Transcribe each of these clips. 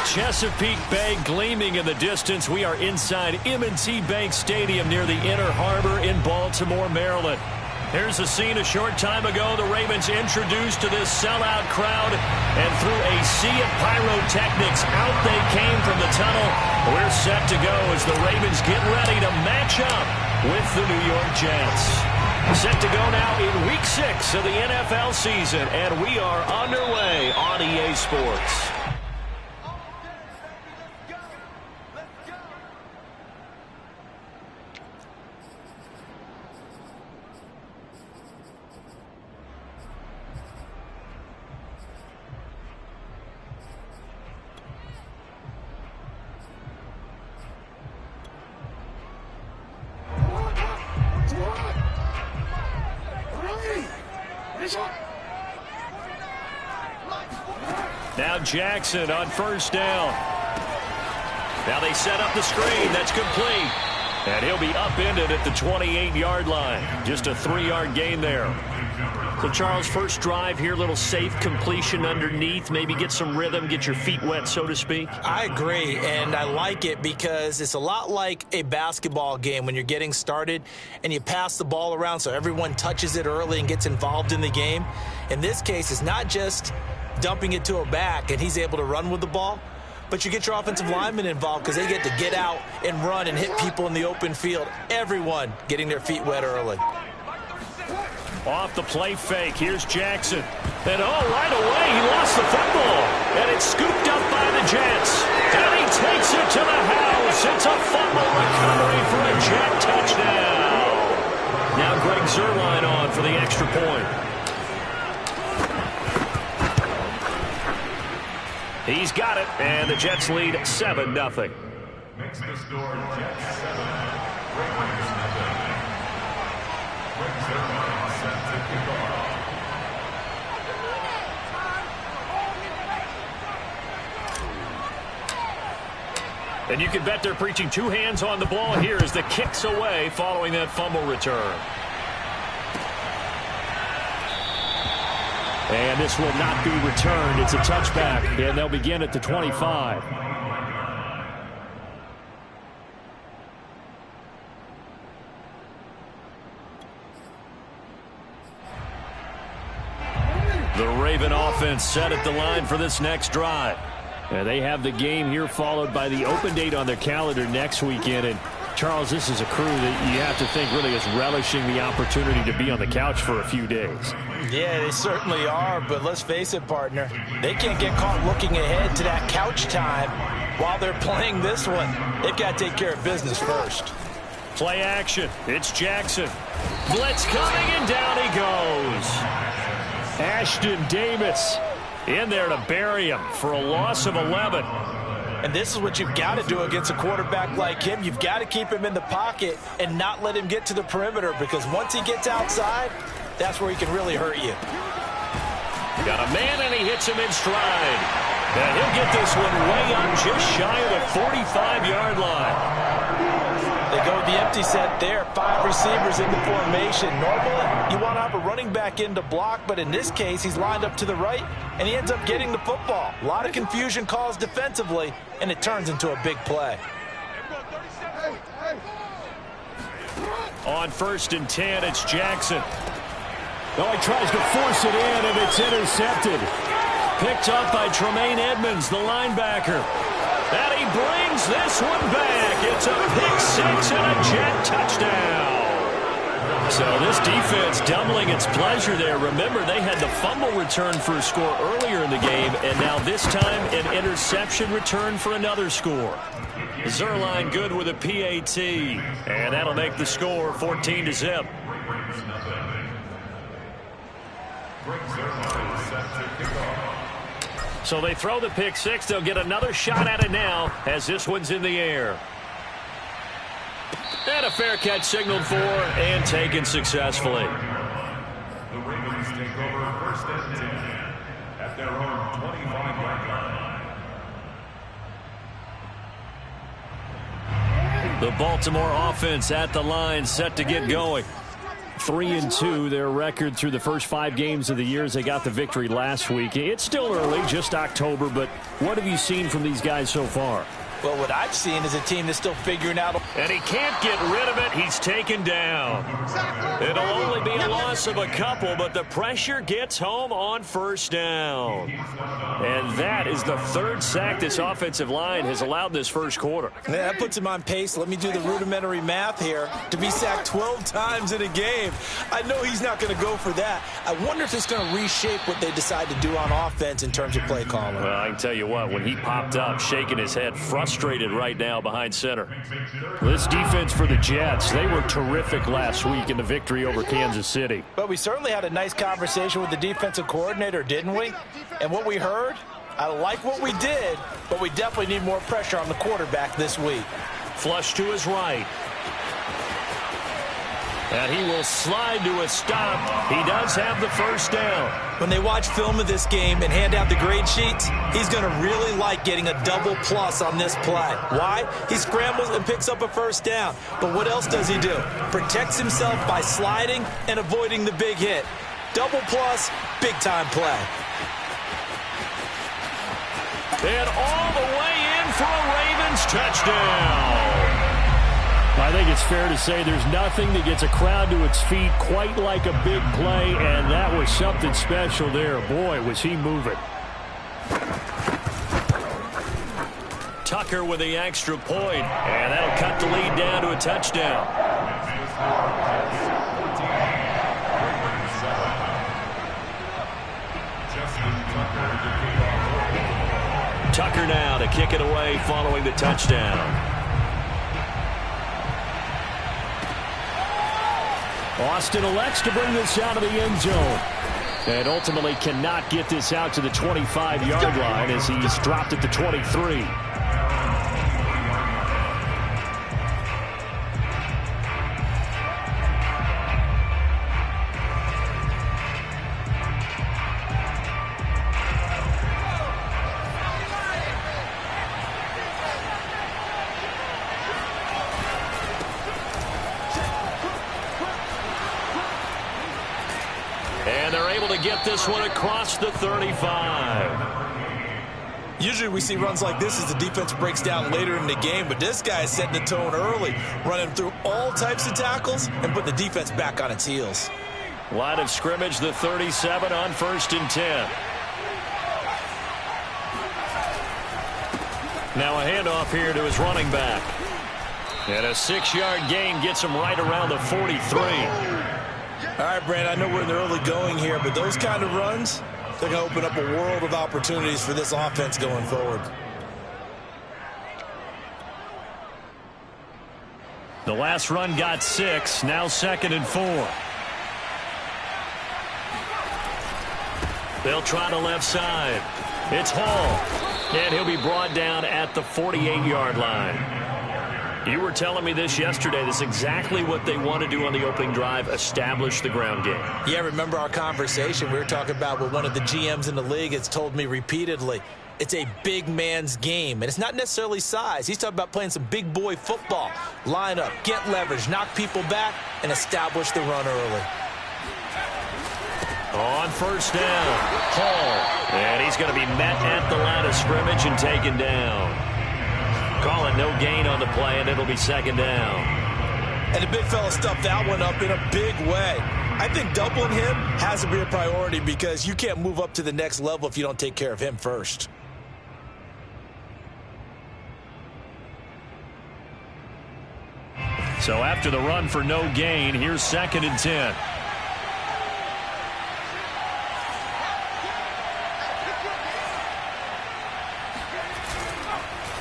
With Chesapeake Bay gleaming in the distance, we are inside M&T Bank Stadium near the Inner Harbor in Baltimore, Maryland. Here's a scene a short time ago. The Ravens introduced to this sellout crowd, and through a sea of pyrotechnics, out they came from the tunnel. We're set to go as the Ravens get ready to match up with the New York Jets. Set to go now in Week 6 of the NFL season, and we are underway on EA Sports. Now Jackson on first down. Now they set up the screen. That's complete. And he'll be upended at the 28-yard line. Just a 3-yard gain there. So, Charles, first drive here, little safe completion underneath. Maybe get some rhythm, get your feet wet, so to speak. I agree, and I like it because it's a lot like a basketball game when you're getting started and you pass the ball around so everyone touches it early and gets involved in the game. In this case, it's not just dumping it to a back and he's able to run with the ball, but you get your offensive linemen involved because they get to get out and run and hit people in the open field. Everyone getting their feet wet early. Off the play fake, here's Jackson. And right away, he lost the football. And it's scooped up by the Jets. And he takes it to the house. It's a fumble recovery for a Jet touchdown. Now Greg Zuerlein on for the extra point. He's got it, and the Jets lead 7-0. Makes the score Jets 7. Ravens nothing. Greg Zuerlein set to kick off. And you can bet they're preaching two hands on the ball here as the kick's away following that fumble return. And this will not be returned. It's a touchback, and they'll begin at the 25. The Raven offense set at the line for this next drive. And they have the game here followed by the open date on their calendar next weekend. And Charles, this is a crew that you have to think really is relishing the opportunity to be on the couch for a few days. Yeah, they certainly are, but let's face it, partner. They can't get caught looking ahead to that couch time while they're playing this one. They've got to take care of business first. Play action. It's Jackson. Blitz coming, and down he goes. Ashton Davis in there to bury him for a loss of 11. And this is what you've got to do against a quarterback like him. You've got to keep him in the pocket and not let him get to the perimeter, because once he gets outside, that's where he can really hurt you. Got a man, and he hits him in stride. And he'll get this one way up just shy of the 45-yard line. They go with the empty set there. 5 receivers in the formation. Normally, you want to have a running back in to block, but in this case, he's lined up to the right, and he ends up getting the football. A lot of confusion caused defensively, and it turns into a big play. On 1st and 10, it's Jackson. Oh, he tries to force it in, and it's intercepted. Picked up by Tremaine Edmonds, the linebacker. And he brings this one back. It's a pick-6 and a Jet touchdown. So this defense doubling its pleasure there. Remember, they had the fumble return for a score earlier in the game, and now this time an interception return for another score. Zuerlein good with a PAT, and that'll make the score 14-0. So they throw the pick-6. They'll get another shot at it now as this one's in the air. And a fair catch signaled for and taken successfully. The Ravens take over 1st and 10 at their own 25-yard line. The Baltimore offense at the line, set to get going. 3-2, their record through the first 5 games of the year as they got the victory last week. It's still early, just October, but what have you seen from these guys so far? Well, what I've seen is a team that's still figuring out. And he can't get rid of it. He's taken down. It'll only be a loss of a couple, but the pressure gets home on first down. And that is the 3rd sack this offensive line has allowed this first quarter. Yeah, that puts him on pace. Let me do the rudimentary math here. To be sacked 12 times in a game, I know he's not going to go for that. I wonder if it's going to reshape what they decide to do on offense in terms of play calling. Well, I can tell you what, when he popped up, shaking his head, frustrated right now behind center. This defense for the Jets, they were terrific last week in the victory over Kansas City. But we certainly had a nice conversation with the defensive coordinator, didn't we? And what we heard, I like what we did, but we definitely need more pressure on the quarterback this week. Flush to his right. And he will slide to a stop. He does have the first down. When they watch film of this game and hand out the grade sheets, he's going to really like getting a double plus on this play. Why? He scrambles and picks up a first down. But what else does he do? Protects himself by sliding and avoiding the big hit. Double plus, big-time play. And all the way in for a Ravens touchdown. I think it's fair to say there's nothing that gets a crowd to its feet quite like a big play, and that was something special there. Boy, was he moving. Tucker with the extra point, and that'll cut the lead down to a touchdown. Tucker now to kick it away following the touchdown. Austin elects to bring this out of the end zone. And ultimately cannot get this out to the 25-yard line as he's dropped at the 23. And they're able to get this one across the 35. Usually we see runs like this as the defense breaks down later in the game, but this guy is setting the tone early, running through all types of tackles and put the defense back on its heels. Line of scrimmage, the 37 on 1st and 10. Now a handoff here to his running back. And a 6-yard gain gets him right around the 43. All right, Brand, I know we're in the early going here, but those kind of runs, they're going to open up a world of opportunities for this offense going forward. The last run got 6, now 2nd and 4. They'll try the left side. It's Hall, and he'll be brought down at the 48-yard line. You were telling me this yesterday. This is exactly what they want to do on the opening drive, establish the ground game. Yeah, remember our conversation. We were talking about what one of the GMs in the league has told me repeatedly. It's a big man's game, and it's not necessarily size. He's talking about playing some big boy football. Line up, get leverage, knock people back, and establish the run early. On first down, Hall. And he's going to be met at the line of scrimmage and taken down. Call it no gain on the play, and it'll be 2nd down. And the big fella stuffed that one up in a big way. I think doubling him has to be a priority because you can't move up to the next level if you don't take care of him first. So after the run for no gain, here's 2nd and 10.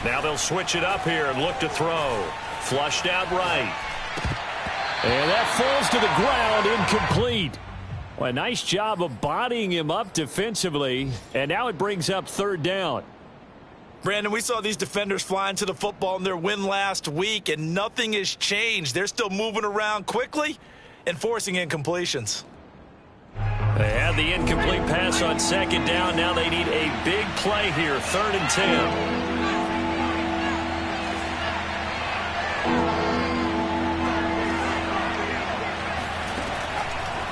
Now they'll switch it up here and look to throw. Flushed out right. And that falls to the ground, incomplete. Well, a nice job of bodying him up defensively. And now it brings up 3rd down. Brandon, we saw these defenders flying to the football in their win last week, and nothing has changed. They're still moving around quickly and forcing incompletions. They had the incomplete pass on 2nd down. Now they need a big play here, 3rd and 10.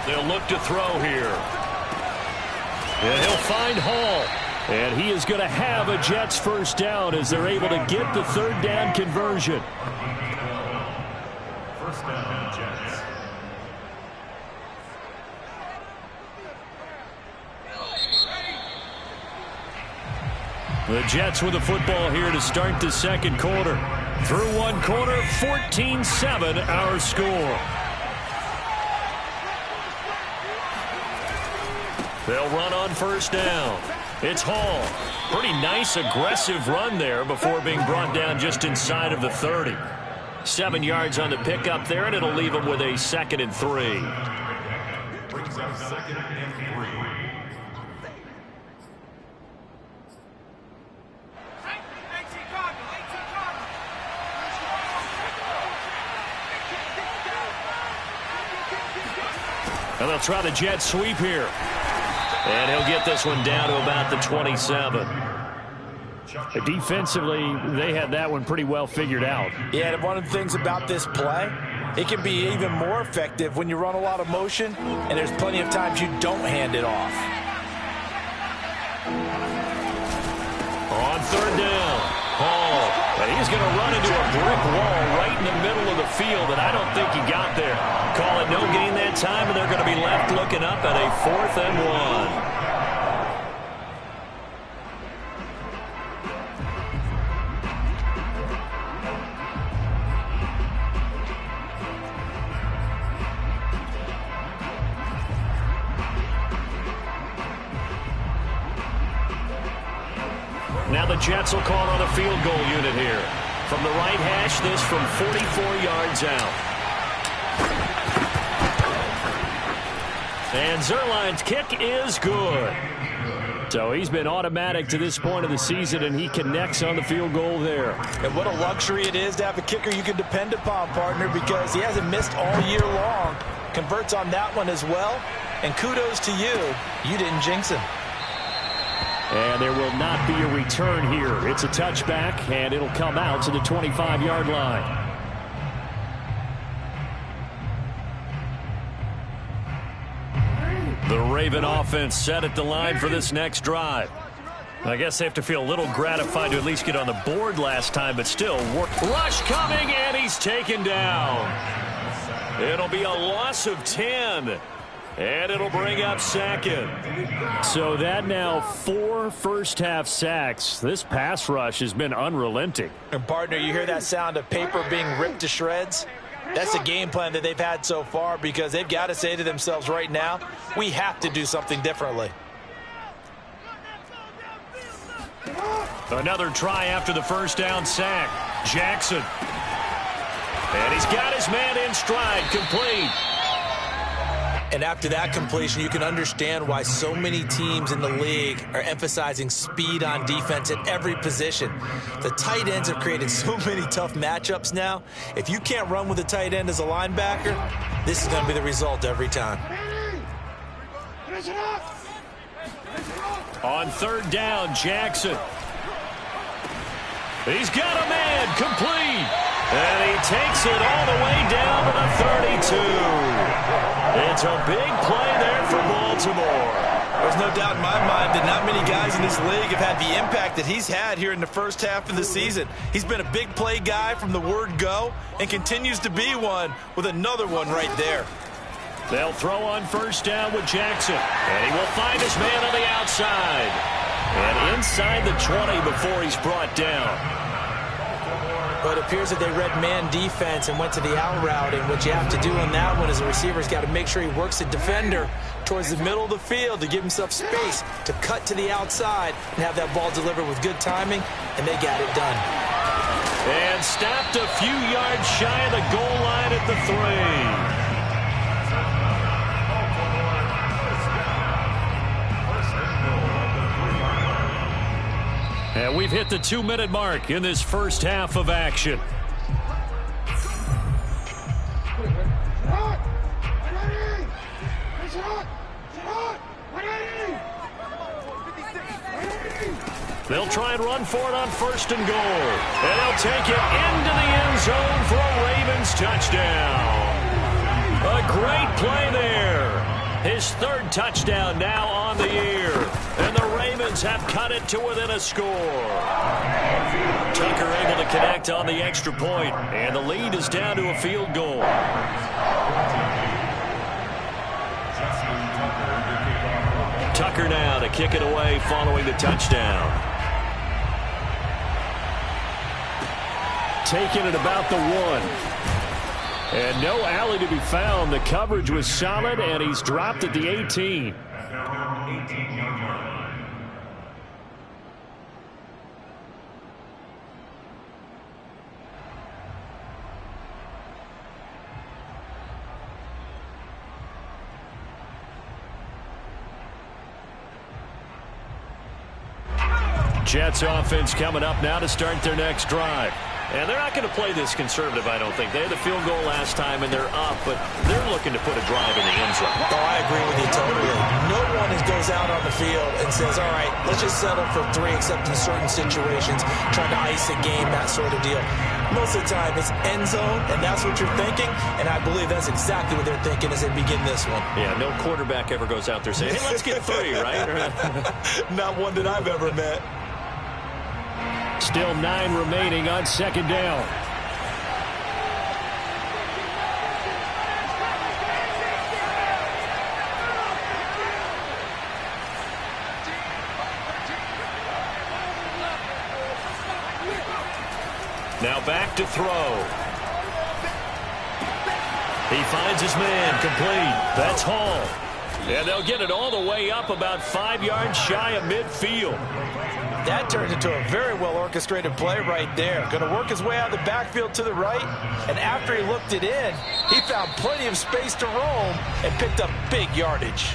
They'll look to throw here. And he'll find Hall. And he is going to have a Jets first down as they're able to get the third down conversion. First down, Jets. The Jets with the football here to start the second quarter. Through one quarter, 14-7 our score. They'll run on first down. It's Hall. Pretty nice, aggressive run there before being brought down just inside of the 30. 7 yards on the pickup there, and it'll leave him with a 2nd and 3. Brings up 2nd and 3. And they'll try the jet sweep here. And he'll get this one down to about the 27. Defensively, they had that one pretty well figured out. Yeah, and one of the things about this play, it can be even more effective when you run a lot of motion, and there's plenty of times you don't hand it off. On third down, Hall. And he's going to run into a brick wall right in the middle of the field, and I don't think he got there. Call it no gain that time, and they're going to be left looking up at a 4th and 1. Now the Jets will call on a field goal unit here. From the right hash, this from 44 yards out. And Zuerlein's kick is good. So he's been automatic to this point of the season, and he connects on the field goal there. And what a luxury it is to have a kicker you can depend upon, partner, because he hasn't missed all year long. Converts on that one as well. And kudos to you. You didn't jinx him. And there will not be a return here. It's a touchback, and it'll come out to the 25-yard line. The Raven offense set at the line for this next drive. I guess they have to feel a little gratified to at least get on the board last time, but still work. Rush coming, and he's taken down. It'll be a loss of 10. And it'll bring up 2nd. So that now 4 first-half sacks. This pass rush has been unrelenting. And partner, you hear that sound of paper being ripped to shreds? That's the game plan that they've had so far, because they've got to say to themselves right now, we have to do something differently. Another try after the first down sack. Jackson. And he's got his man in stride, complete. And after that completion, you can understand why so many teams in the league are emphasizing speed on defense at every position. The tight ends have created so many tough matchups now. If you can't run with a tight end as a linebacker, this is going to be the result every time. On third down, Jackson. He's got a man, complete. And he takes it all the way down to the 32. It's a big play there for Baltimore. There's no doubt in my mind that not many guys in this league have had the impact that he's had here in the first half of the season. He's been a big play guy from the word go and continues to be one with another one right there. They'll throw on first down with Jackson. And he will find his man on the outside. And inside the 20 before he's brought down. But it appears that they read man defense and went to the out route, and what you have to do on that one is the receiver's got to make sure he works the defender towards the middle of the field to give himself space to cut to the outside and have that ball delivered with good timing, and they got it done. And stopped a few yards shy of the goal line at the 3. And we've hit the 2-minute mark in this first half of action. They'll try and run for it on first and goal. And they'll take it into the end zone for a Ravens touchdown. A great play there. His third touchdown now on the year. And the Ravens have cut it to within a score. Tucker able to connect on the extra point, and the lead is down to a field goal. Tucker now to kick it away following the touchdown. Taking it about the 1. And no alley to be found. The coverage was solid, and he's dropped at the 18. Jets offense coming up now to start their next drive. And they're not going to play this conservative, I don't think. They had the field goal last time, and they're up, but they're looking to put a drive in the end zone. Oh, I agree with you totally. No one goes out on the field and says, all right, let's just settle for 3, except in certain situations, trying to ice a game, that sort of deal. Most of the time, it's end zone, and that's what you're thinking, and I believe that's exactly what they're thinking as they begin this one. Yeah, no quarterback ever goes out there saying, hey, let's get 3, right? Not one that I've ever met. Still 9 remaining on second down. Now back to throw. He finds his man complete. That's Hall. And they'll get it all the way up about 5 yards shy of midfield. That turned into a very well-orchestrated play right there. Going to work his way out of the backfield to the right, and after he looked it in, he found plenty of space to roam and picked up big yardage.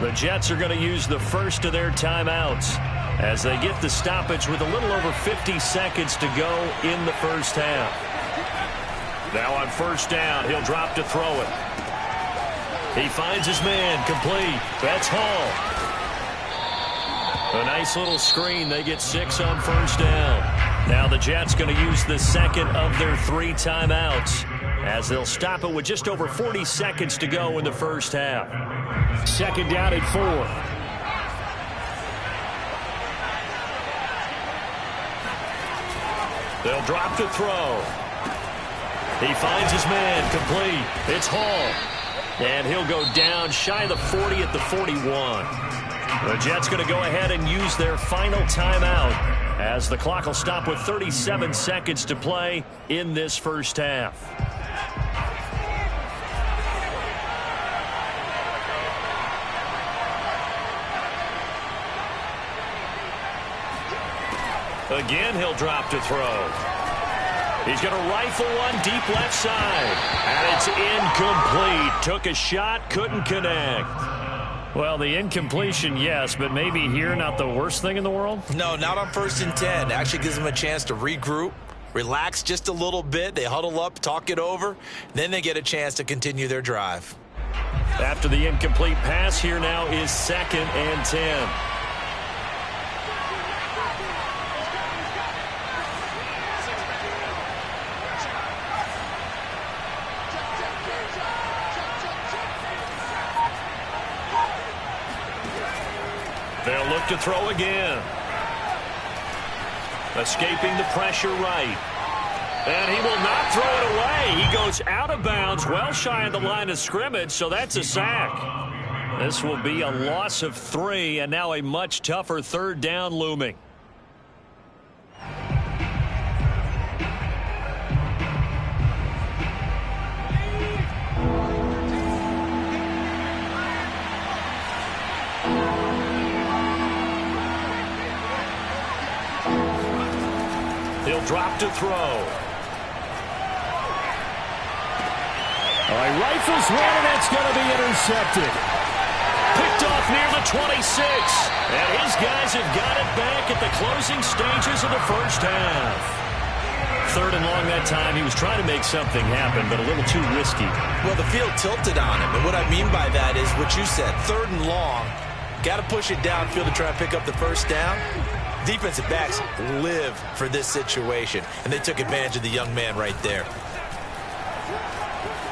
The Jets are going to use the first of their timeouts as they get the stoppage with a little over 50 seconds to go in the first half. Now on first down, he'll drop to throw it. He finds his man complete. That's Hall. A nice little screen. They get 6 on first down. Now the Jets going to use the second of their 3 timeouts as they'll stop it with just over 40 seconds to go in the first half. Second down at 4. They'll drop to throw. He finds his man complete. It's Hall. And he'll go down shy of the 40 at the 41. The Jets going to go ahead and use their final timeout as the clock will stop with 37 seconds to play in this first half. Again, he'll drop to throw. He's going to rifle one deep left side. And it's incomplete. Took a shot, couldn't connect. Well, the incompletion, yes, but maybe here not the worst thing in the world? No, not on 1st and 10. Actually gives them a chance to regroup, relax just a little bit. They huddle up, talk it over. Then they get a chance to continue their drive. After the incomplete pass, here now is 2nd and 10. They'll look to throw again. Escaping the pressure right. And he will not throw it away. He goes out of bounds, well shy of the line of scrimmage, so that's a sack. This will be a loss of 3, and now a much tougher 3rd down looming. He'll drop to throw. All right, rifles one, and that's going to be intercepted. Picked off near the 26. And his guys have got it back at the closing stages of the first half. 3rd and long that time. He was trying to make something happen, but a little too risky. Well, the field tilted on him. And what I mean by that is what you said. 3rd and long. Got to push it downfield to try and pick up the first down. Defensive backs live for this situation, and they took advantage of the young man right there.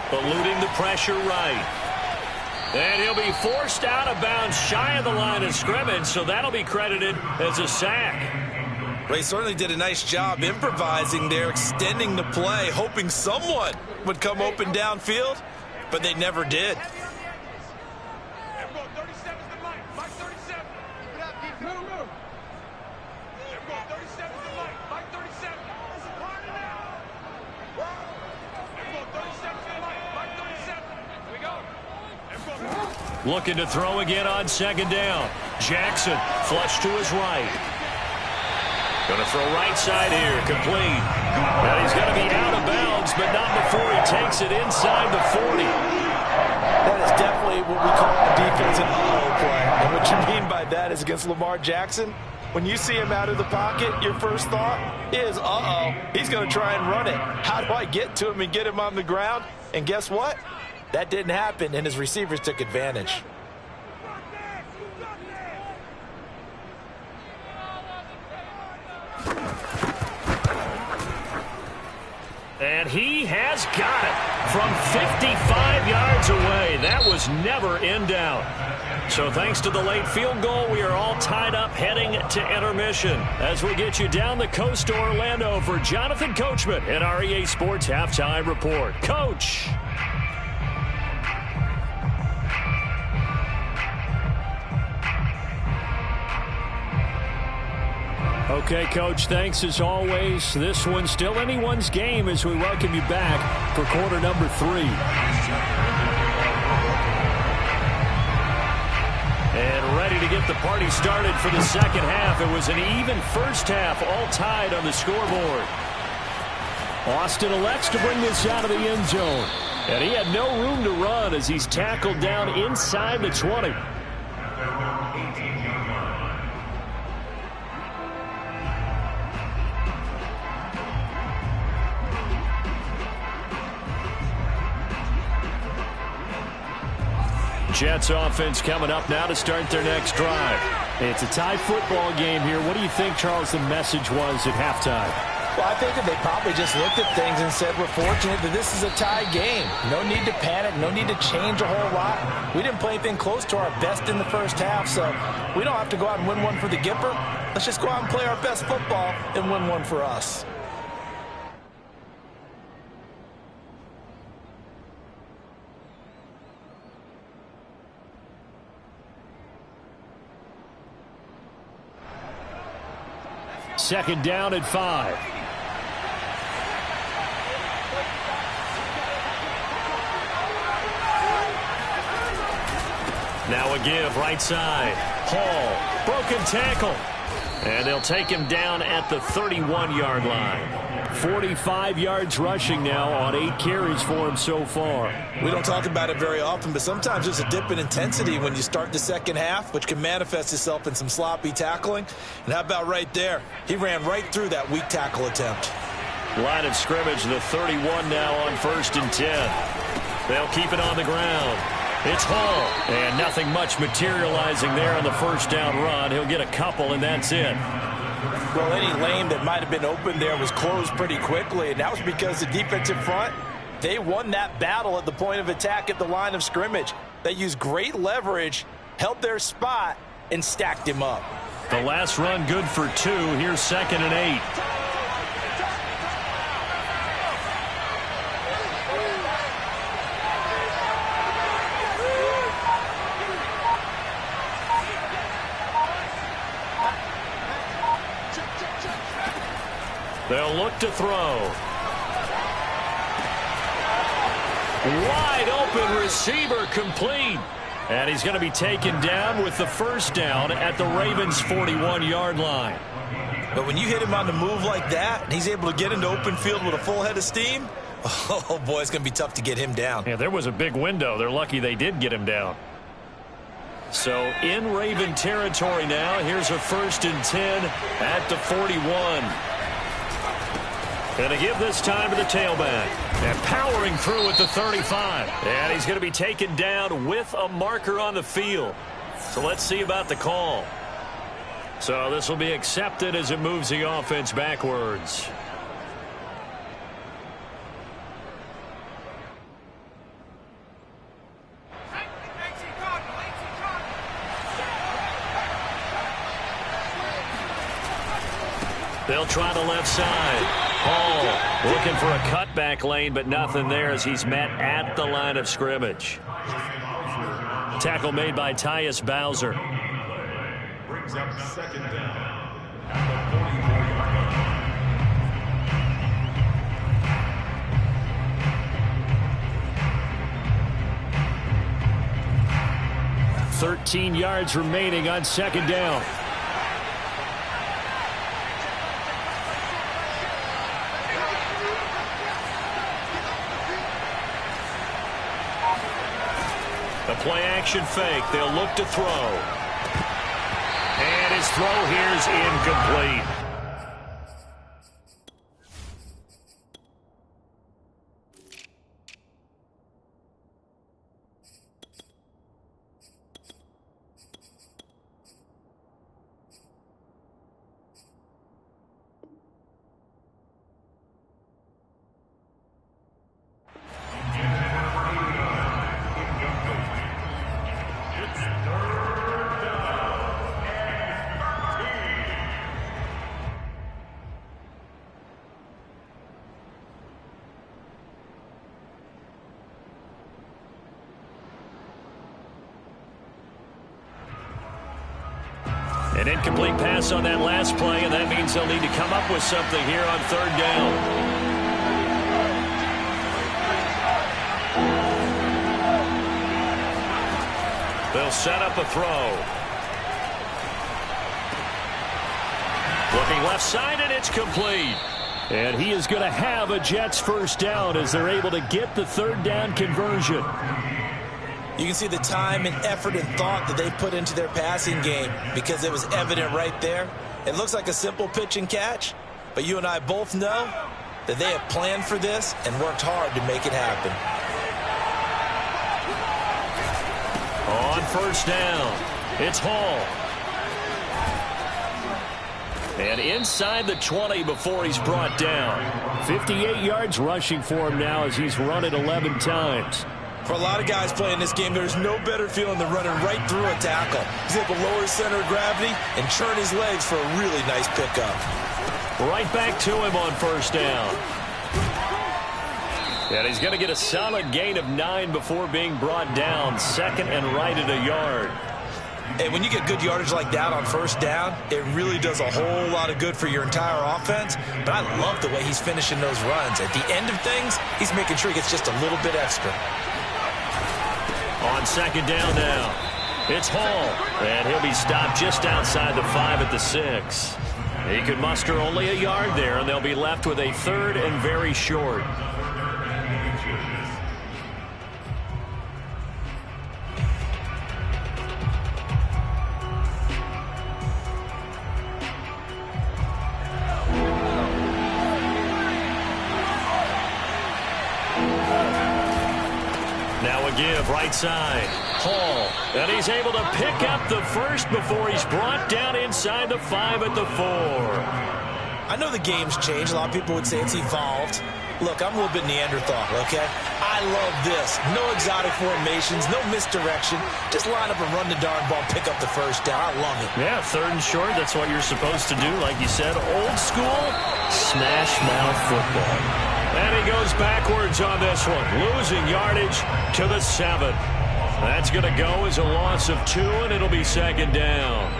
Eluding the pressure right. And he'll be forced out of bounds shy of the line of scrimmage, so that'll be credited as a sack. Ray certainly did a nice job improvising there, extending the play, hoping someone would come open downfield, but they never did. Looking to throw again on second down. Jackson flush to his right. Going to throw right side here, complete. And he's going to be out of bounds, but not before he takes it inside the 40. That is definitely what we call a defense an uh-oh play. And what you mean by that is against Lamar Jackson, when you see him out of the pocket, your first thought is, uh-oh, he's going to try and run it. How do I get to him and get him on the ground? And guess what? That didn't happen, and his receivers took advantage. And he has got it from 55 yards away. That was never in doubt. So thanks to the late field goal, we are all tied up heading to intermission as we get you down the coast to Orlando for Jonathan Coachman in our EA Sports Halftime Report. Coach. Okay, Coach, thanks as always. This one's still anyone's game as we welcome you back for quarter number 3. And ready to get the party started for the second half. It was an even first half, all tied on the scoreboard. Austin elects to bring this out of the end zone. And he had no room to run as he's tackled down inside the 20. Jets offense coming up now to start their next drive. It's a tie football game here. What do you think, Charles, the message was at halftime? Well, I think that they probably just looked at things and said, we're fortunate that this is a tie game. No need to panic. No need to change a whole lot. We didn't play anything close to our best in the first half, so we don't have to go out and win one for the Gipper. Let's just go out and play our best football and win one for us. Second down at 5. Now a give right side. Hall, broken tackle. And they'll take him down at the 31-yard line. 45 yards rushing now on 8 carries for him so far. We don't talk about it very often, but sometimes there's a dip in intensity when you start the second half, which can manifest itself in some sloppy tackling. And how about right there? He ran right through that weak tackle attempt. Line of scrimmage, the 31 now on 1st and 10. They'll keep it on the ground. It's Hall. And nothing much materializing there on the first down run. He'll get a couple, and that's it. Well, any lane that might have been open there was closed pretty quickly, and that was because the defensive front, they won that battle at the point of attack at the line of scrimmage. They used great leverage, held their spot, and stacked him up. The last run good for 2. Here's 2nd and 8. They'll look to throw. Wide open receiver complete. And he's going to be taken down with the first down at the Ravens' 41-yard line. But when you hit him on the move like that, and he's able to get into open field with a full head of steam, oh boy, it's going to be tough to get him down. Yeah, there was a big window. They're lucky they did get him down. So in Raven territory now, here's a 1st and 10 at the 41. Going to give this time to the tailback. And powering through at the 35. And he's going to be taken down with a marker on the field. So let's see about the call. So this will be accepted as it moves the offense backwards. They'll try the left side. Hall looking for a cutback lane, but nothing there as he's met at the line of scrimmage. Tackle made by Tyus Bowser. Brings up second down at the 44-yard line. 13 yards remaining on second down. The play action fake. They'll look to throw. And his throw here's incomplete. An incomplete pass on that last play, and that means they'll need to come up with something here on third down. They'll set up a throw. Looking left side, and it's complete. And he is going to have a Jets first down as they're able to get the third down conversion. You can see the time and effort and thought that they put into their passing game because it was evident right there. It looks like a simple pitch and catch, but you and I both know that they have planned for this and worked hard to make it happen. On first down, it's Hall. And inside the 20 before he's brought down. 58 yards rushing for him now as he's run it 11 times. For a lot of guys playing this game, there's no better feeling than running right through a tackle. He's able to lower his center of gravity and churn his legs for a really nice pickup. Right back to him on first down. And he's going to get a solid gain of 9 before being brought down. Second and right at a yard. And when you get good yardage like that on first down, it really does a whole lot of good for your entire offense. But I love the way he's finishing those runs. At the end of things, he's making sure he gets just a little bit extra. On second down now, it's Hall, and he'll be stopped just outside the 5 at the 6. He could muster only a yard there, and they'll be left with a third and very short. Now a give right side. Hall, and he's able to pick up the first before he's brought down inside the 5 at the 4. I know the game's changed. A lot of people would say it's evolved. Look, I'm a little bit Neanderthal, okay? I love this. No exotic formations, no misdirection. Just line up and run the darn ball, pick up the first down. I love it. Yeah, third and short, that's what you're supposed to do. Like you said, old school, smash mouth football. And he goes backwards on this one, losing yardage to the 7. That's going to go as a loss of 2, and it'll be second down.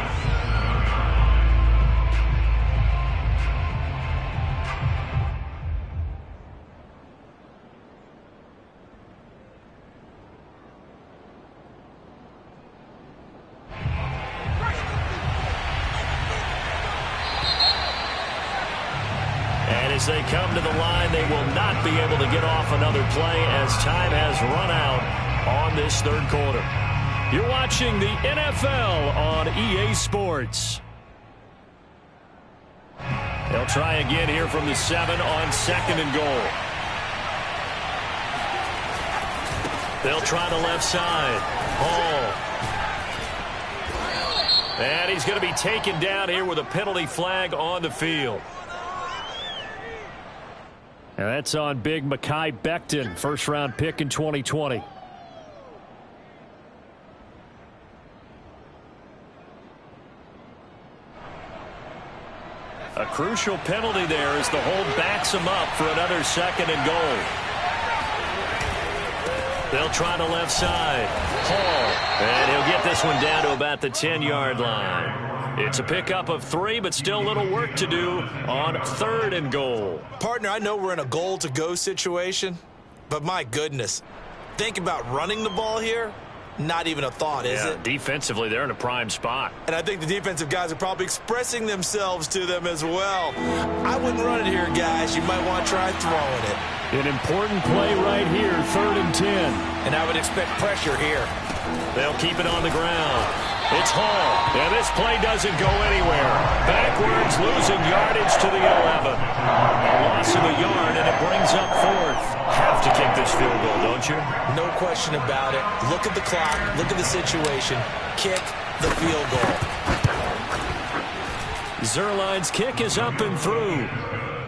As they come to the line, they will not be able to get off another play as time has run out on this third quarter. You're watching the NFL on EA Sports. They'll try again here from the 7 on second and goal. They'll try the left side. Hall. And he's going to be taken down here with a penalty flag on the field. And that's on big Mekhi Becton, first-round pick in 2020. A crucial penalty there as the hold backs him up for another 2nd and goal. They'll try the left side. Hall. And he'll get this one down to about the 10-yard line. It's a pickup of 3, but still a little work to do on 3rd and goal. Partner, I know we're in a goal-to-go situation, but my goodness. Think about running the ball here. Not even a thought, is it? Defensively, they're in a prime spot. And I think the defensive guys are probably expressing themselves to them as well. I wouldn't run it here, guys. You might want to try throwing it. An important play right here, 3rd and 10. And I would expect pressure here. They'll keep it on the ground. It's Hall. And this play doesn't go anywhere. Backwards, losing yardage to the 11. A loss of a yard, and it brings up 4th. Have to kick this field goal, don't you? No question about it. Look at the clock. Look at the situation. Kick the field goal. Zuerlein's kick is up and through.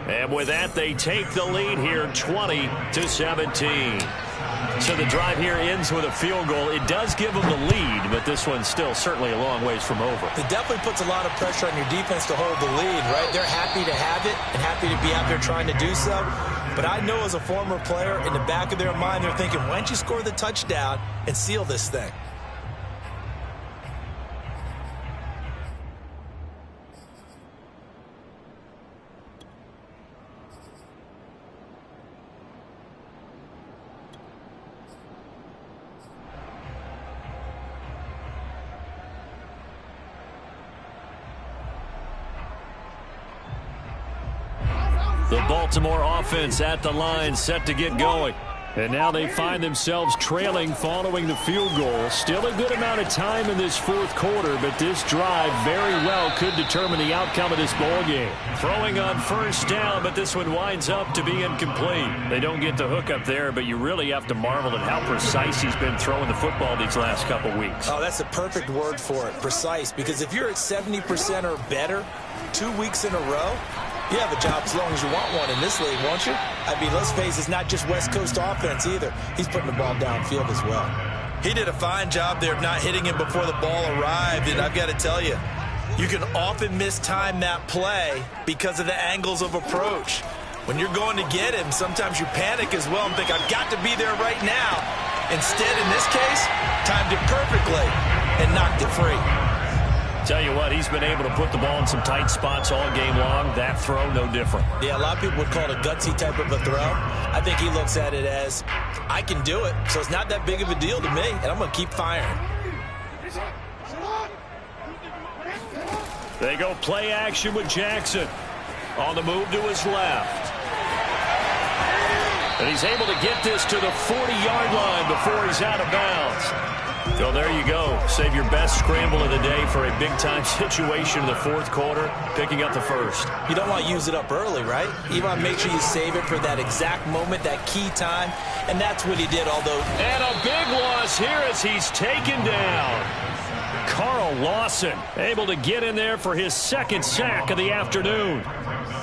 And with that, they take the lead here, 20-17. So the drive here ends with a field goal. It does give them the lead, but this one's still certainly a long ways from over. It definitely puts a lot of pressure on your defense to hold the lead, right? They're happy to have it and happy to be out there trying to do so. But I know as a former player, in the back of their mind, they're thinking, why don't you score the touchdown and seal this thing? The Baltimore offense at the line, set to get going. And now they find themselves trailing following the field goal. Still a good amount of time in this 4th quarter, but this drive very well could determine the outcome of this ball game. Throwing on 1st down, but this one winds up to be incomplete. They don't get the hook up there, but you really have to marvel at how precise he's been throwing the football these last couple weeks. Oh, that's the perfect word for it, precise. Because if you're at 70% or better 2 weeks in a row, you have a job as long as you want one in this league, won't you? I mean, let's face it, it's not just West Coast offense either. He's putting the ball downfield as well. He did a fine job there of not hitting him before the ball arrived, and I've got to tell you, you can often mistime that play because of the angles of approach. When you're going to get him, sometimes you panic as well and think, I've got to be there right now. Instead, in this case, timed it perfectly and knocked it free. Tell you what, he's been able to put the ball in some tight spots all game long. That throw, no different. Yeah, a lot of people would call it a gutsy type of a throw. I think he looks at it as, I can do it, so it's not that big of a deal to me, and I'm going to keep firing. They go play action with Jackson. On the move to his left. And he's able to get this to the 40-yard line before he's out of bounds. So there you go. Save your best scramble of the day for a big-time situation in the 4th quarter, picking up the 1st. You don't want to use it up early, right? You want to make sure you save it for that exact moment, that key time, and that's what he did, although... And a big loss here as he's taken down. Carl Lawson able to get in there for his 2nd sack of the afternoon.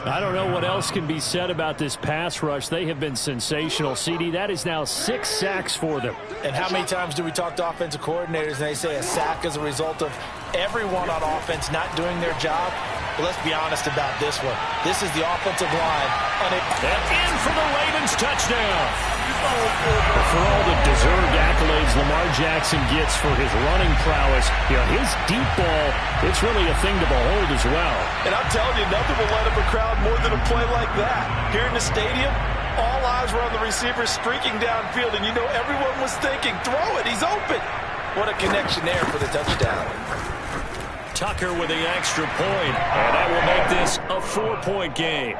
I don't know what else can be said about this pass rush. They have been sensational, CD. That is now 6 sacks for them. And how many times do we talk to offensive coordinators and they say a sack is a result of everyone on offense not doing their job? But let's be honest about this one. This is the offensive line. And in for the Ravens touchdown. For all the deserved accolades Lamar Jackson gets for his running prowess, his deep ball, it's really a thing to behold as well. And I'm telling you, nothing will light up a crowd more than a play like that. Here in the stadium, all eyes were on the receiver streaking downfield, and you know everyone was thinking, throw it, he's open. What a connection there for the touchdown. Tucker with the extra point, and that will make this a 4-point game.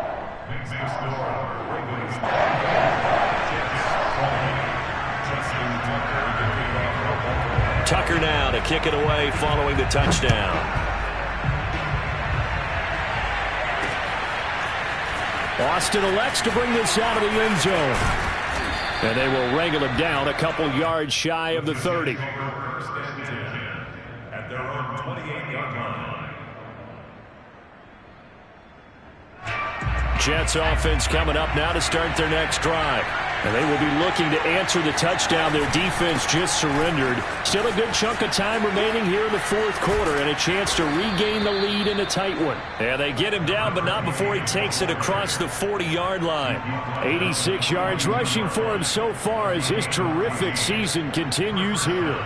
Tucker now to kick it away following the touchdown. Austin elects to bring this out of the end zone. And they will wrangle him down a couple yards shy of the 30. At their own 28-yard line. Jets offense coming up now to start their next drive. And they will be looking to answer the touchdown their defense just surrendered. Still a good chunk of time remaining here in the fourth quarter and a chance to regain the lead in a tight one. And they get him down, but not before he takes it across the 40-yard line. 86 yards rushing for him so far as his terrific season continues here.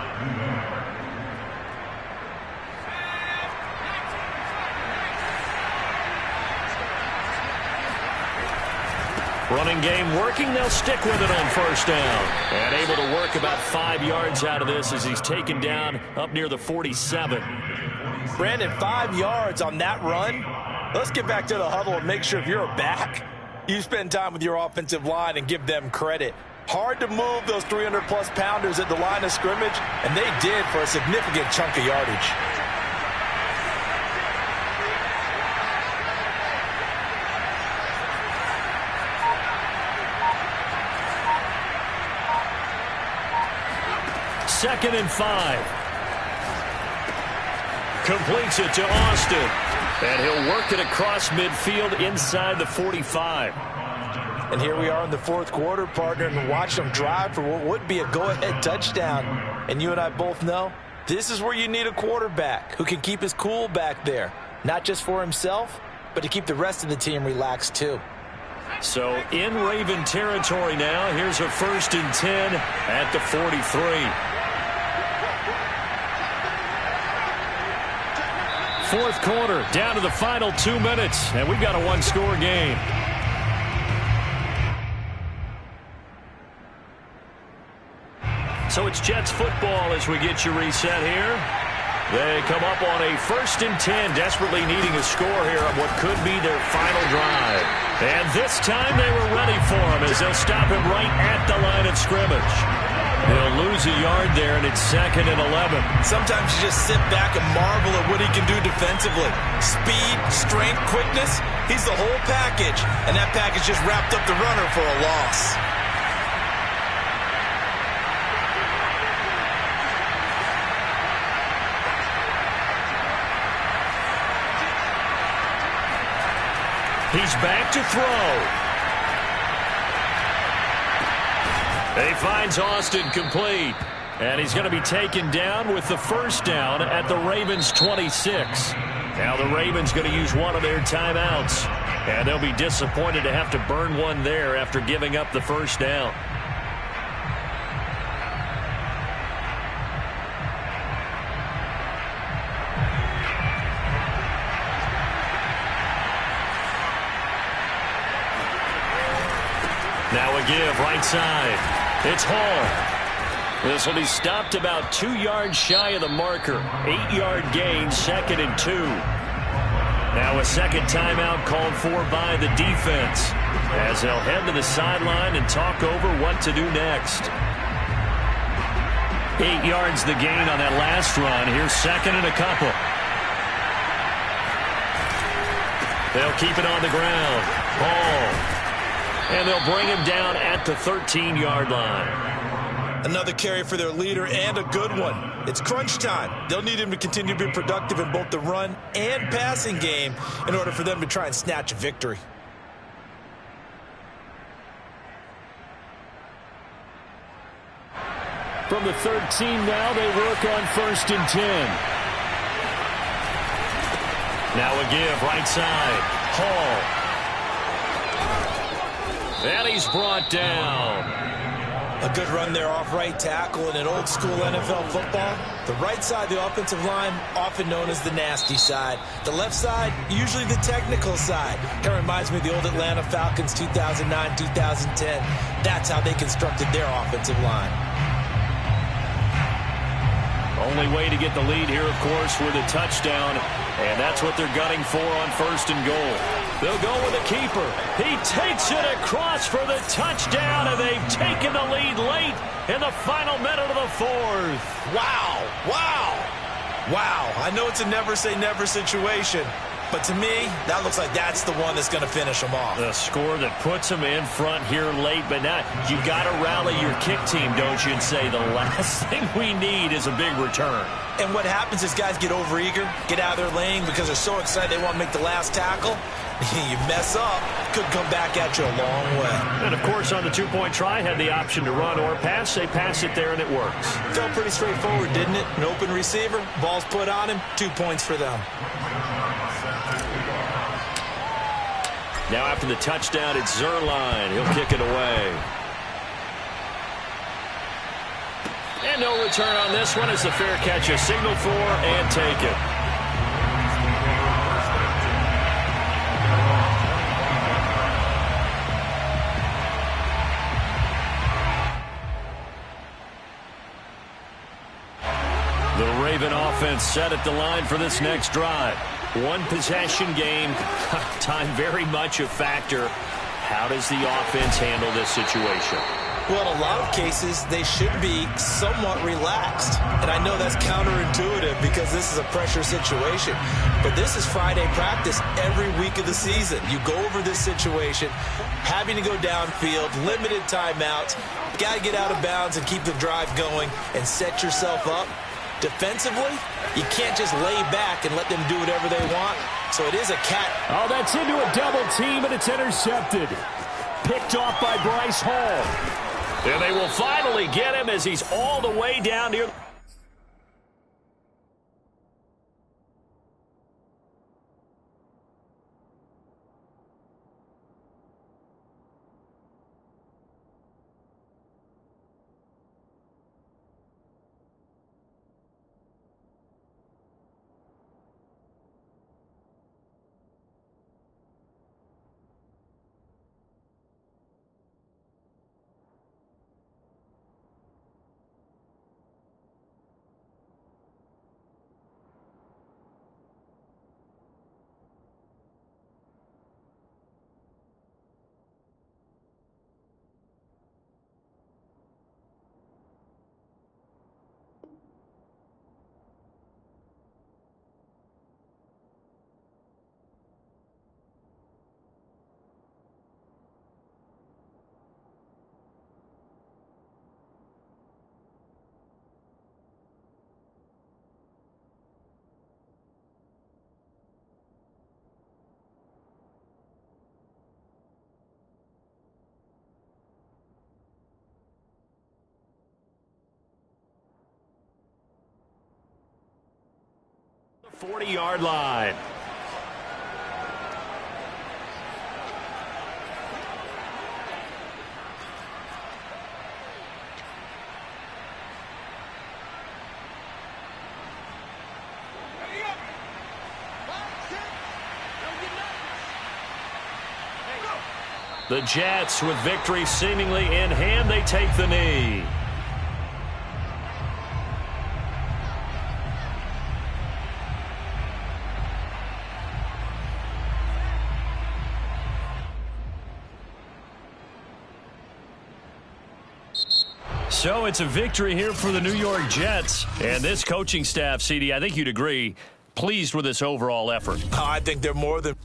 Running game working. They'll stick with it on first down. And able to work about 5 yards out of this as he's taken down up near the 47. Brandon, 5 yards on that run. Let's get back to the huddle and make sure if you're a back, you spend time with your offensive line and give them credit. Hard to move those 300-plus pounders at the line of scrimmage, and they did for a significant chunk of yardage. Second and 5. Completes it to Austin. And he'll work it across midfield inside the 45. And here we are in the fourth quarter, partner, and watch them drive for what would be a go-ahead touchdown. And you and I both know this is where you need a quarterback who can keep his cool back there. Not just for himself, but to keep the rest of the team relaxed too. So in Raven territory now. Here's a 1st and 10 at the 43. Fourth quarter, down to the final 2 minutes, and we've got a one-score game. So it's Jets football as we get you reset here. They come up on a 1st and 10, desperately needing a score here on what could be their final drive. And this time they were ready for him as they'll stop him right at the line of scrimmage. They'll lose a yard there, and it's 2nd and 11. Sometimes you just sit back and marvel at what he can do defensively. Speed, strength, quickness, he's the whole package. And that package just wrapped up the runner for a loss. He's back to throw. He finds Austin complete. And he's going to be taken down with the first down at the Ravens' 26. Now the Ravens going to use one of their timeouts. And they'll be disappointed to have to burn one there after giving up the first down. Now a give right side. It's Hall. This will be stopped about 2 yards shy of the marker. 8-yard gain, 2nd and 2. Now a second timeout called for by the defense as they'll head to the sideline and talk over what to do next. 8 yards the gain on that last run. Here's 2nd and a couple. They'll keep it on the ground. Hall. And they'll bring him down at the 13-yard line. Another carry for their leader and a good one. It's crunch time. They'll need him to continue to be productive in both the run and passing game in order for them to try and snatch a victory. From the 13 now, they work on 1st and 10. Now a give right side. Hall. And he's brought down. A good run there off right tackle in an old school NFL football. The right side of the offensive line, often known as the nasty side. The left side, usually the technical side. Kind of reminds me of the old Atlanta Falcons 2009-2010. That's how they constructed their offensive line. Only way to get the lead here, of course, with a touchdown. And that's what they're gunning for on 1st and goal. They'll go with a keeper. He takes it across for the touchdown, and they've taken the lead late in the final minute of the fourth. Wow, wow, wow. I know it's a never say never situation, but to me, that looks like that's the one that's going to finish them off. The score that puts them in front here late, but now you got to rally your kick team, don't you, and say the last thing we need is a big return. And what happens is guys get overeager, get out of their lane because they're so excited they want to make the last tackle. You mess up, could come back at you a long way. And, of course, on the two-point try, had the option to run or pass. They pass it there, and it works. Felt pretty straightforward, didn't it? An open receiver, ball's put on him, 2 points for them. Now after the touchdown, it's Zuerlein. He'll kick it away. And no return on this one as the fair catch is signaled for and taken. The Raven offense set at the line for this next drive. One possession game, time very much a factor. How does the offense handle this situation? Well, in a lot of cases, they should be somewhat relaxed. And I know that's counterintuitive because this is a pressure situation. But this is Friday practice every week of the season. You go over this situation, having to go downfield, limited timeouts. Got to get out of bounds and keep the drive going and set yourself up. Defensively, you can't just lay back and let them do whatever they want. So it is a cat. Oh, that's into a double team, and it's intercepted. Picked off by Bryce Hall. And they will finally get him as he's all the way down near. The 40-yard line. The Jets, with victory seemingly in hand, they take the knee. So it's a victory here for the New York Jets. And this coaching staff, CD, I think you'd agree, pleased with this overall effort. I think they're more than...